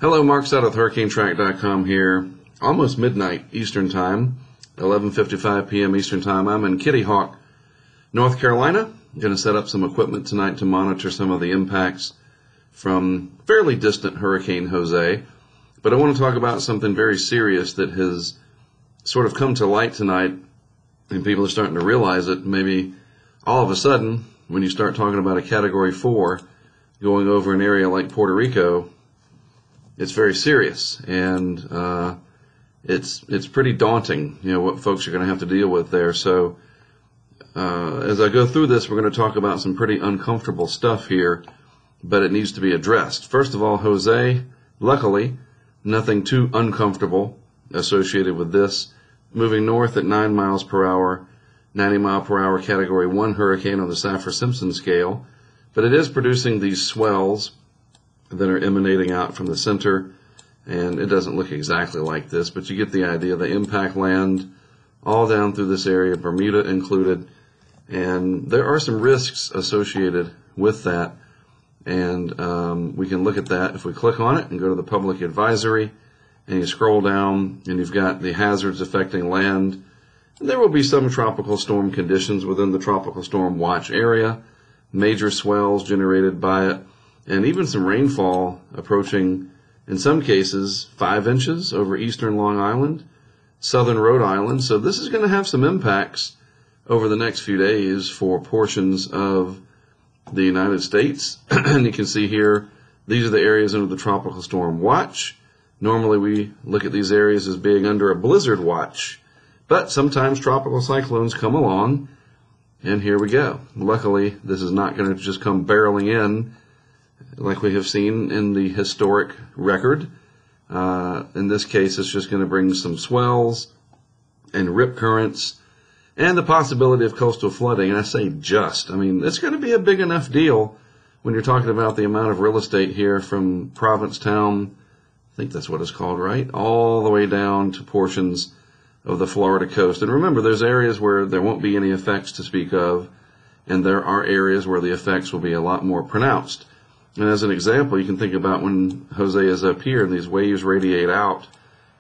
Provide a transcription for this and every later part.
Hello, Mark Stout with HurricaneTrack.com here. Almost midnight Eastern Time, 11:55 p.m. Eastern Time. I'm in Kitty Hawk, North Carolina. I'm going to set up some equipment tonight to monitor some of the impacts from fairly distant Hurricane Jose. But I want to talk about something very serious that has sort of come to light tonight, and people are starting to realize it. Maybe all of a sudden, when you start talking about a Category 4 going over an area like Puerto Rico, it's very serious, and it's pretty daunting, what folks are going to have to deal with there. So as I go through this, we're going to talk about some pretty uncomfortable stuff here, but it needs to be addressed. First of all, Jose, luckily, nothing too uncomfortable associated with this. Moving north at 9 miles per hour, 90 mile per hour Category 1 hurricane on the Saffir-Simpson scale, but it is producing these swells that are emanating out from the center, and it doesn't look exactly like this, but you get the idea. The impact land all down through this area, Bermuda included, and there are some risks associated with that, and we can look at that if we click on it and go to the public advisory, and you scroll down, and you've got the hazards affecting land. There will be some tropical storm conditions within the tropical storm watch area, major swells generated by it, and even some rainfall approaching, in some cases, 5 inches over eastern Long Island, southern Rhode Island. So this is going to have some impacts over the next few days for portions of the United States. And you can see here, these are the areas under the tropical storm watch. Normally we look at these areas as being under a blizzard watch, but sometimes tropical cyclones come along, and here we go. Luckily, this is not going to just come barreling in like we have seen in the historic record. In this case, it's just going to bring some swells and rip currents and the possibility of coastal flooding. And I say just, it's going to be a big enough deal when you're talking about the amount of real estate here from Provincetown, I think that's what it's called, right? All the way down to portions of the Florida coast. And remember, there's areas where there won't be any effects to speak of, and there are areas where the effects will be a lot more pronounced. And as an example, you can think about when Jose is up here and these waves radiate out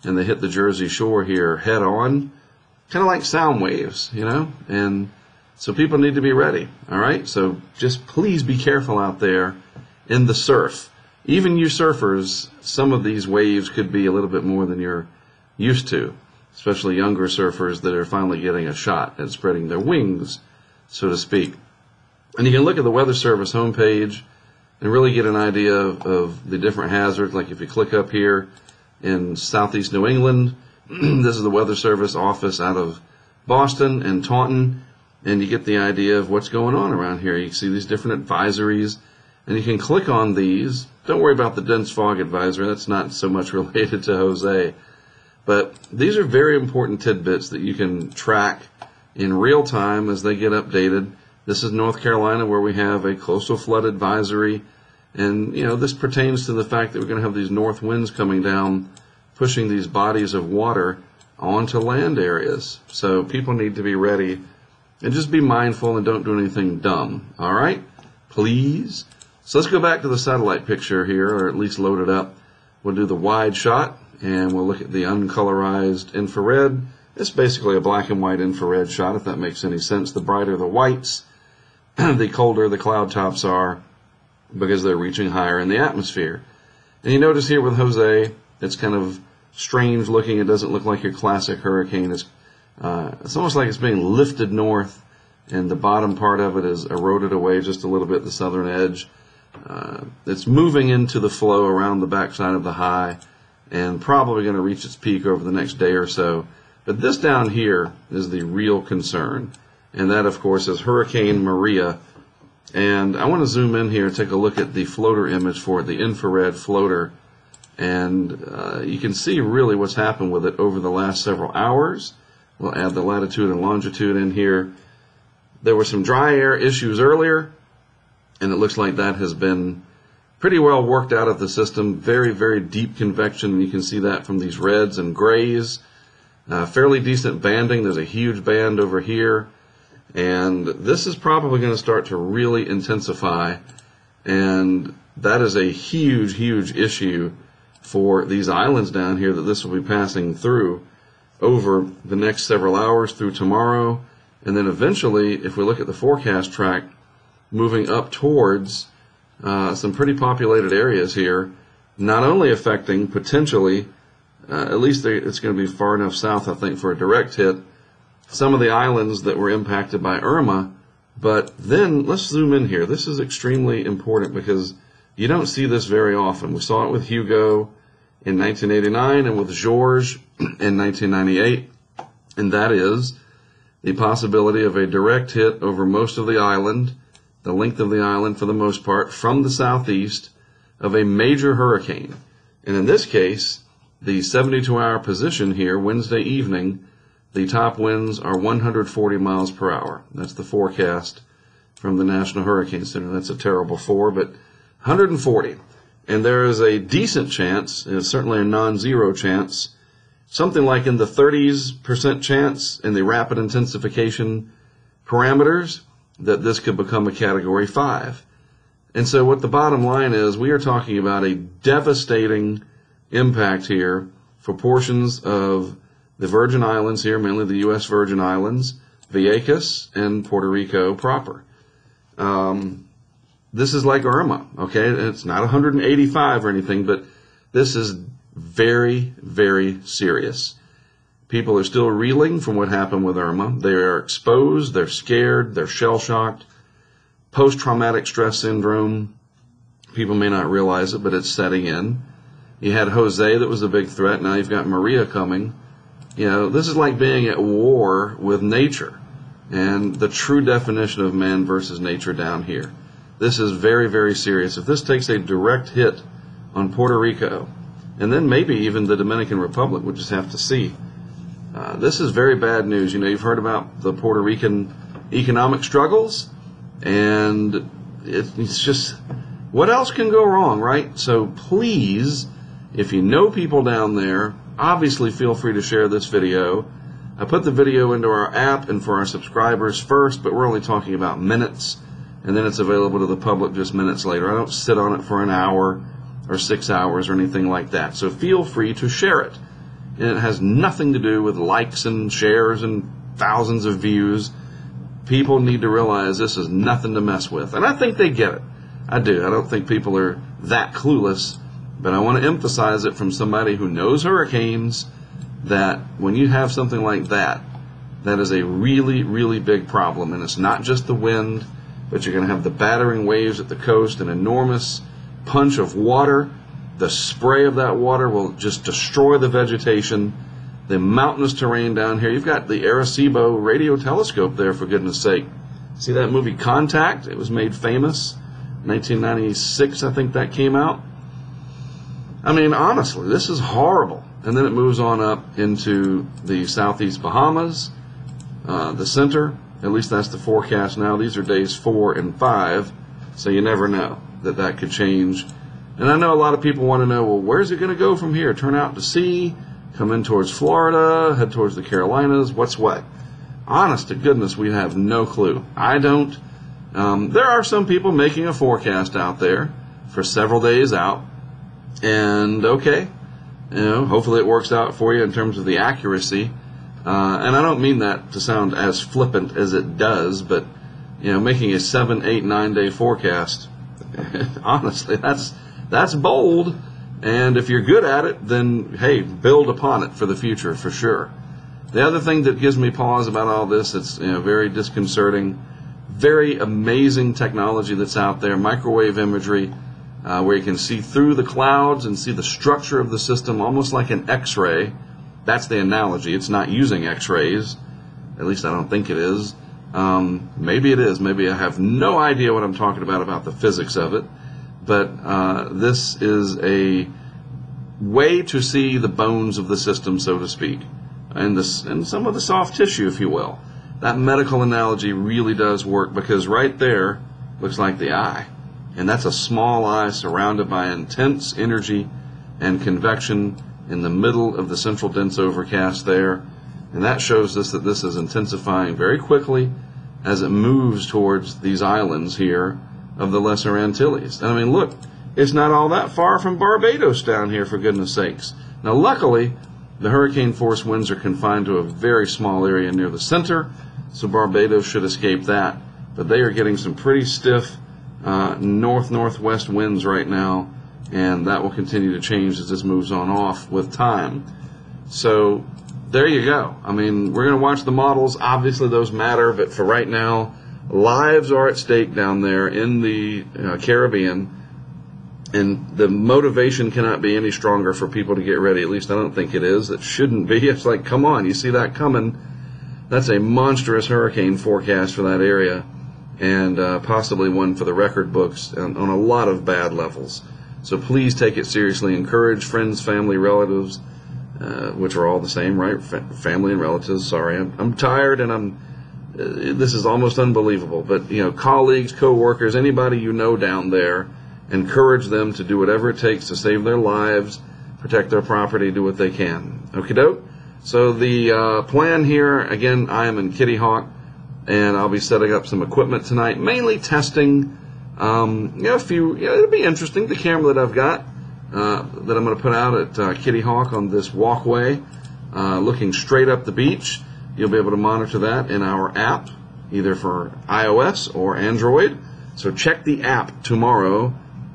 and they hit the Jersey Shore here head on, kind of like sound waves, and so people need to be ready. All right. So just please be careful out there in the surf. Even you surfers, some of these waves could be a little bit more than you're used to, especially younger surfers that are finally getting a shot at spreading their wings, so to speak. And you can look at the Weather Service homepage and really get an idea of the different hazards. Like if you click up here in southeast New England, this is the Weather Service office out of Boston and Taunton, and you get the idea of what's going on around here. You can see these different advisories, and you can click on these. Don't worry about the dense fog advisory. That's not so much related to Jose. But these are very important tidbits that you can track in real time as they get updated. This is North Carolina, where we have a coastal flood advisory. And, this pertains to the fact that we're going to have these north winds coming down, pushing these bodies of water onto land areas. So people need to be ready and just be mindful and don't do anything dumb. All right? Please. So let's go back to the satellite picture here, or at least load it up. We'll do the wide shot, and we'll look at the uncolorized infrared. It's basically a black and white infrared shot, if that makes any sense. The brighter the whites, the colder the cloud tops are, because they're reaching higher in the atmosphere. And you notice here with Jose, it's kind of strange looking. It doesn't look like your classic hurricane. It's almost like it's being lifted north, and the bottom part of it is eroded away just a little bit, the southern edge. It's moving into the flow around the backside of the high, and probably going to reach its peak over the next day or so. But this down here is the real concern, and that, of course, is Hurricane Maria. And I want to zoom in here and take a look at the floater image for it, the infrared floater, and you can see really what's happened with it over the last several hours. We'll add the latitude and longitude in here. There were some dry air issues earlier, and it looks like that has been pretty well worked out of the system. Very, very deep convection, and you can see that from these reds and grays. Fairly decent banding. There's a huge band over here, and this is probably going to start to really intensify, and that is a huge, huge issue for these islands down here that this will be passing through over the next several hours through tomorrow. And then eventually, if we look at the forecast track, moving up towards some pretty populated areas here, not only affecting potentially, at least it's going to be far enough south, I think, for a direct hit, some of the islands that were impacted by Irma. But then let's zoom in here. This is extremely important because you don't see this very often. We saw it with Hugo in 1989 and with George in 1998, and that is the possibility of a direct hit over most of the island, the length of the island for the most part, from the southeast of a major hurricane. And in this case, the 72-hour position here, Wednesday evening, the top winds are 140 miles per hour. That's the forecast from the National Hurricane Center. That's a terrible 4, but 140. And there is a decent chance, and it's certainly a non-zero chance, something like in the 30% chance in the rapid intensification parameters that this could become a Category 5. And so what the bottom line is, we are talking about a devastating impact here for portions of the Virgin Islands here, mainly the U.S. Virgin Islands, Vieques, and Puerto Rico proper. This is like Irma, okay? It's not 185 or anything, but this is very, very serious. People are still reeling from what happened with Irma. They are exposed, they're scared, they're shell-shocked, post-traumatic stress syndrome. People may not realize it, but it's setting in. You had Jose that was a big threat. Now you've got Maria coming. You know, this is like being at war with nature and the true definition of man versus nature down here. This is very, very serious. If this takes a direct hit on Puerto Rico, and then maybe even the Dominican Republic, we'll just have to see. This is very bad news. You know, you've heard about the Puerto Rican economic struggles, and it's just, what else can go wrong, right? So please, if you know people down there, obviously feel free to share this video. I put the video into our app and for our subscribers first, but we're only talking about minutes, and then it's available to the public just minutes later. I don't sit on it for an hour or 6 hours or anything like that. So feel free to share it. And it has nothing to do with likes and shares and thousands of views. People need to realize this is nothing to mess with. And I think they get it. I do. I don't think people are that clueless. But I want to emphasize it from somebody who knows hurricanes, that when you have something like that, that is a really, really big problem. And it's not just the wind, but you're going to have the battering waves at the coast, an enormous punch of water. The spray of that water will just destroy the vegetation. The mountainous terrain down here. You've got the Arecibo radio telescope there, for goodness sake. See that movie Contact? It was made famous. 1996, I think that came out. I mean, honestly, this is horrible. And then it moves on up into the southeast Bahamas, the center. At least that's the forecast now. These are days 4 and 5, so you never know that could change. And I know a lot of people want to know, well, where's it going to go from here? Turn out to sea, come in towards Florida, head towards the Carolinas, what's what? Honest to goodness, we have no clue. I don't. There are some people making a forecast out there for several days out. And okay, you know, hopefully it works out for you in terms of the accuracy. And I don't mean that to sound as flippant as it does, but you know, making a 7, 8, 9 day forecast, honestly, that's bold. And if you're good at it, then hey, build upon it for the future for sure. The other thing that gives me pause about all this, it's very disconcerting, very amazing technology that's out there, microwave imagery. Where you can see through the clouds and see the structure of the system almost like an X-ray. That's the analogy. It's not using X-rays. At least I don't think it is. Maybe it is. Maybe I have no idea what I'm talking about the physics of it. But this is a way to see the bones of the system, so to speak, and some of the soft tissue, if you will. That medical analogy really does work, because right there looks like the eye. And that's a small eye surrounded by intense energy and convection in the middle of the central dense overcast there. And that shows us that this is intensifying very quickly as it moves towards these islands here of the Lesser Antilles. And I mean, look, it's not all that far from Barbados down here, for goodness sakes. Now, luckily, the hurricane force winds are confined to a very small area near the center, so Barbados should escape that. But they are getting some pretty stiff north-northwest winds right now, and that will continue to change as this moves on off with time. So there you go. I mean, we're going to watch the models. Obviously, those matter, but for right now, lives are at stake down there in the Caribbean, and the motivation cannot be any stronger for people to get ready. At least I don't think it is. It shouldn't be. It's like, come on, you see that coming. That's a monstrous hurricane forecast for that area, and possibly one for the record books on a lot of bad levels. So please take it seriously. Encourage friends, family, relatives, which are all the same, right? Family and relatives. Sorry, I'm tired, and this is almost unbelievable. But colleagues, co-workers, anybody you know down there, encourage them to do whatever it takes to save their lives, protect their property, do what they can. Okie doke. So the plan here, again, I am in Kitty Hawk, and I'll be setting up some equipment tonight, mainly testing. It'll be interesting. The camera that I've got, that I'm going to put out at Kitty Hawk on this walkway, looking straight up the beach. You'll be able to monitor that in our app, either for iOS or Android. So check the app tomorrow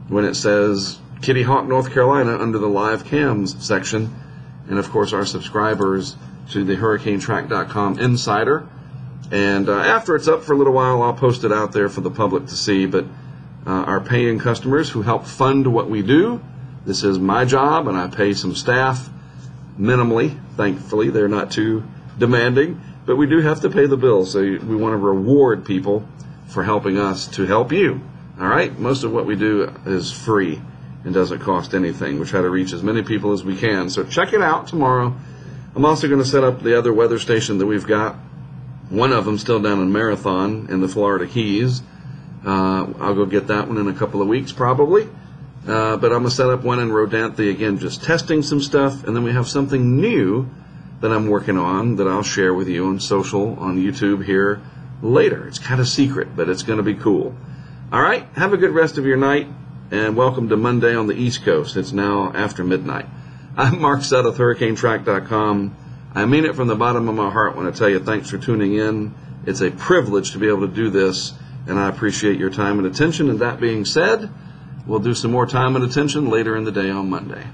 when it says Kitty Hawk, North Carolina, under the live cams section. And of course, our subscribers to the HurricaneTrack.com Insider. And after it's up for a little while, I'll post it out there for the public to see. But our paying customers who help fund what we do, this is my job, and I pay some staff minimally. Thankfully, they're not too demanding, but we do have to pay the bill. So we want to reward people for helping us to help you. All right? Most of what we do is free and doesn't cost anything. We try to reach as many people as we can. So check it out tomorrow. I'm also going to set up the other weather station that we've got. One of them still down in Marathon in the Florida Keys. I'll go get that one in a couple of weeks probably. But I'm going to set up one in Rodanthe, again, just testing some stuff. And then we have something new that I'm working on that I'll share with you on social, on YouTube here later. It's kind of secret, but it's going to be cool. All right, have a good rest of your night, and welcome to Monday on the East Coast. It's now after midnight. I'm Mark Sudduth, HurricaneTrack.com. I mean it from the bottom of my heart when I tell you thanks for tuning in. It's a privilege to be able to do this, and I appreciate your time and attention. And that being said, we'll do some more time and attention later in the day on Monday.